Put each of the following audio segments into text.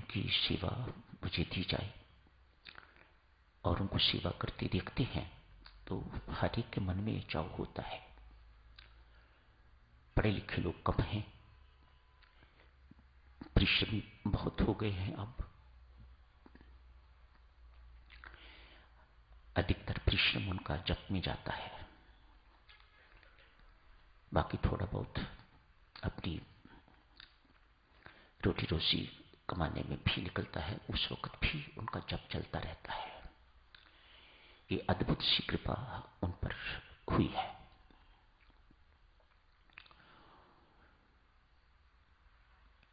उनकी सेवा मुझे दी जाए और उनको सेवा करते देखते हैं तो हर एक के मन में चाव होता है। पढ़े लिखे लोग कम हैं, परिश्रमी बहुत हो गए हैं। अब अधिकतर परिश्रम उनका जप में जाता है, बाकी थोड़ा बहुत अपनी रोटी रोजी कमाने में भी निकलता है, उस वक्त भी उनका जप चलता रहता है। ये अद्भुत सी कृपा उन पर हुई है।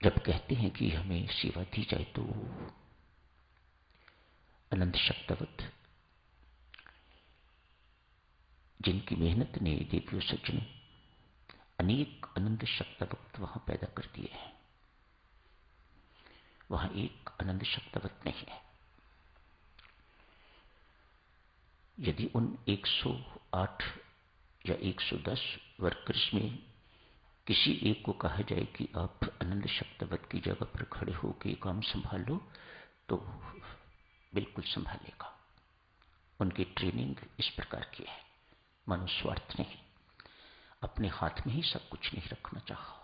जब कहते हैं कि हमें सेवा दी जाए तो अनंत शक्तवत जिनकी मेहनत ने देवियों सज्जनों अनेक अनंत शक्तवत वहां पैदा कर दिए हैं, वहां एक अनंत शक्तवत नहीं है। यदि उन 108 या 110 वर्कर्स में किसी एक को कहा जाए कि आप अनंत शक्तवत की जगह पर खड़े होकर काम संभाल लो, तो बिल्कुल संभालेगा। उनकी ट्रेनिंग इस प्रकार की है, मानो स्वार्थ नहीं, अपने हाथ में ही सब कुछ नहीं रखना चाहा,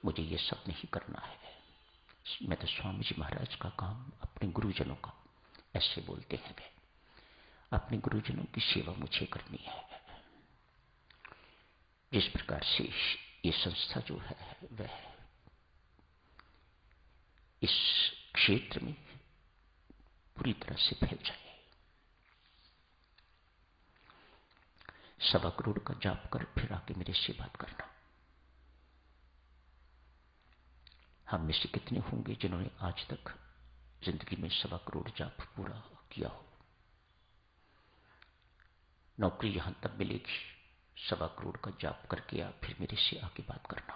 मुझे ये सब नहीं करना है, मैं तो स्वामी जी महाराज का काम, अपने गुरुजनों का, ऐसे बोलते हैं वे, अपने गुरुजनों की सेवा मुझे करनी है। जिस प्रकार से ये संस्था जो है वह इस क्षेत्र में पूरी तरह से फैल जाए। 1.25 करोड़ का जाप कर फिर आके मेरे से बात करना। हम में से कितने होंगे जिन्होंने आज तक जिंदगी में 1.25 करोड़ जाप पूरा किया हो? नौकरी यहां तब मिलेगी 1.25 करोड़ का जाप करके आप फिर मेरे से आके बात करना।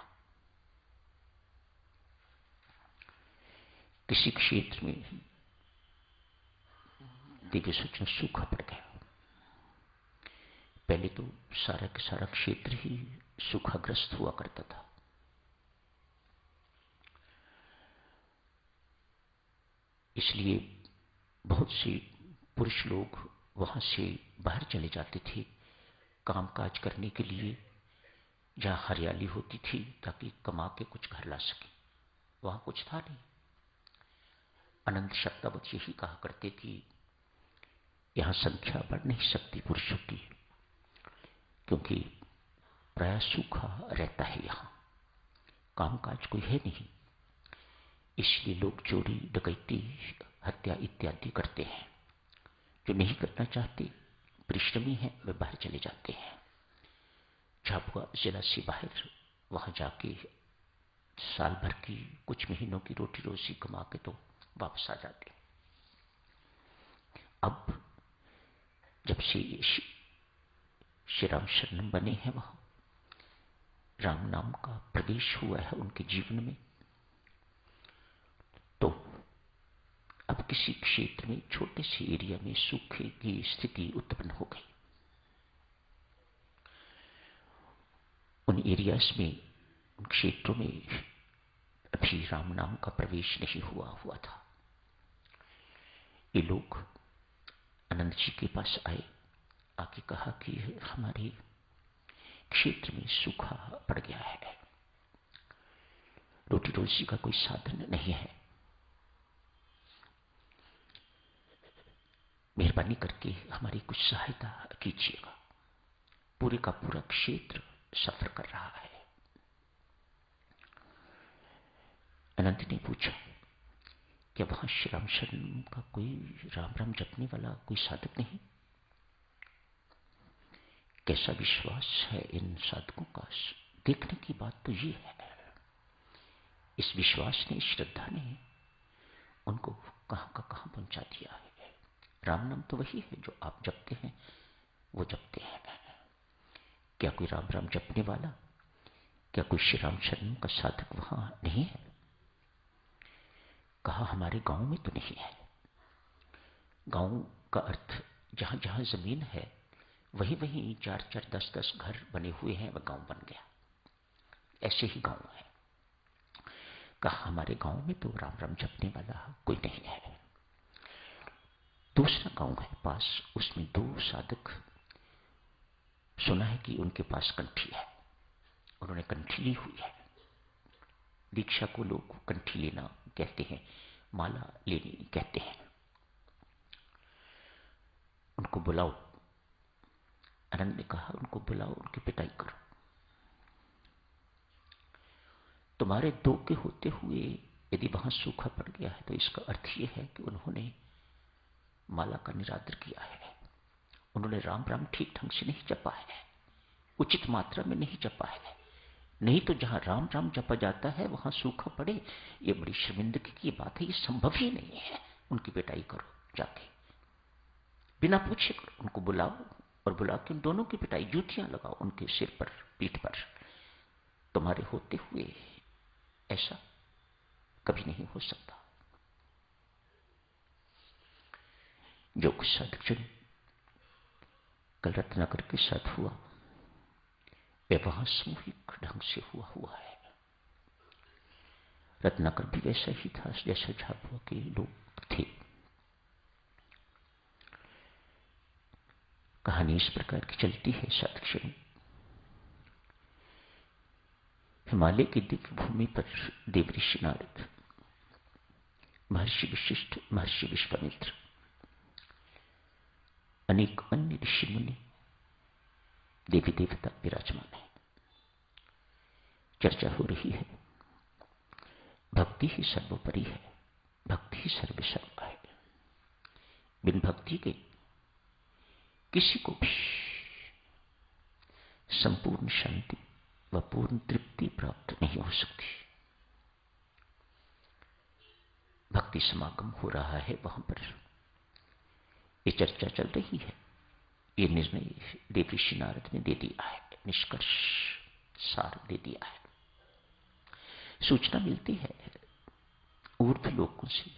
किसी क्षेत्र में दिव्य सूचना सूखा पड़ गया, पहले तो सारा का सारा क्षेत्र ही सूखाग्रस्त हुआ करता था। इसलिए बहुत से पुरुष लोग वहां से बाहर चले जाते थे कामकाज करने के लिए, जहां हरियाली होती थी, ताकि कमा के कुछ घर ला सके। वहां कुछ था नहीं। अनंत शक्तवत यही कहा करते कि यहां संख्या बढ़ नहीं सकती पुरुषों की, क्योंकि प्राय सूखा रहता है, यहां कामकाज कोई है नहीं। इसलिए लोग चोरी डकैती हत्या इत्यादि करते हैं। जो नहीं करना चाहते, परिश्रमी हैं, वे बाहर चले जाते हैं, झाबुआ जिला से बाहर, वहां जाके साल भर की कुछ महीनों की रोटी रोजी कमा के तो वापस आ जाते। अब जब से श्री राम शरणम बने हैं, वहां राम नाम का प्रवेश हुआ है उनके जीवन में, तो अब किसी क्षेत्र में छोटे से एरिया में सूखे की स्थिति उत्पन्न हो गई। उन एरियाज में, उन क्षेत्रों में अभी राम नाम का प्रवेश नहीं हुआ था। ये लोग आनंद जी के पास आए, आके कहा कि हमारे क्षेत्र में सूखा पड़ गया है, रोटी रोजी का कोई साधन नहीं है, मेहरबानी करके हमारी कुछ सहायता कीजिएगा। पूरे का पूरा क्षेत्र सफर कर रहा है। अनंत ने पूछा, क्या वहां श्री राम शरण का कोई राम राम जपने वाला कोई साधक नहीं? कैसा विश्वास है इन साधकों का! देखने की बात तो ये है, इस विश्वास ने, श्रद्धा ने उनको कहां का कहां पहुंचा दिया है। राम नाम तो वही है जो आप जपते हैं, वो जपते हैं। क्या कोई राम राम जपने वाला, क्या कोई श्री राम शरण का साधक वहां नहीं है? कहा, हमारे गांव में तो नहीं है। गांव का अर्थ जहां जहां जमीन है वहीं वहीं 4-4, 10-10 घर बने हुए हैं, वह गांव बन गया। ऐसे ही गांव है। कहा हमारे गांव में तो राम राम जपने वाला कोई नहीं है। दूसरा गांव है पास, उसमें 2 साधक, सुना है कि उनके पास कंठी है, उन्होंने कंठी ली हुई है। दीक्षा को लोग कंठी लेना कहते हैं, माला लेनी कहते हैं। उनको बुलाओ। आनंद ने कहा उनको बुलाओ, उनकी पिटाई करो। तुम्हारे 2 के होते हुए यदि वहां सूखा पड़ गया है तो इसका अर्थ यह है कि उन्होंने माला का निरादर किया है, उन्होंने राम राम ठीक ढंग से नहीं जपा है, उचित मात्रा में नहीं जपा है। नहीं तो जहां राम राम जपा जाता है वहां सूखा पड़े, ये बड़ी शर्मिंदगी की बात है, ये संभव ही नहीं है। उनकी पिटाई करो जाके, बिना पूछे करो। उनको बुलाओ और बुला के उन दोनों की पिटाई, जूतियां लगाओ उनके सिर पर, पीठ पर। तुम्हारे होते हुए ऐसा कभी नहीं हो सकता। जो कुछ साधुजन कल रत्नाकर के साथ हुआ वह वहां सामूहिक ढंग से हुआ है। रत्नाकर भी वैसा ही था जैसा झाबुआ के लोग थे। कहानी इस प्रकार की चलती है साधुजन। हिमालय की दिव्य भूमि पर देवऋषि नारद, महर्षि वशिष्ठ, महर्षि विश्वामित्र, अनेक अन्य ऋषि मुनि, देवी देवता विराजमान है। चर्चा हो रही है भक्ति ही सर्वोपरि है, भक्ति ही सर्वसर्वा है। बिन भक्ति के किसी को भी संपूर्ण शांति व पूर्ण तृप्ति प्राप्त नहीं हो सकती। भक्ति समागम हो रहा है, वहां पर ये चर्चा चल रही है। ये निर्णय देवऋषि नारद ने दे दिया है, निष्कर्ष सार दे दिया है। सूचना मिलती है ऊर्ध्व लोकों से,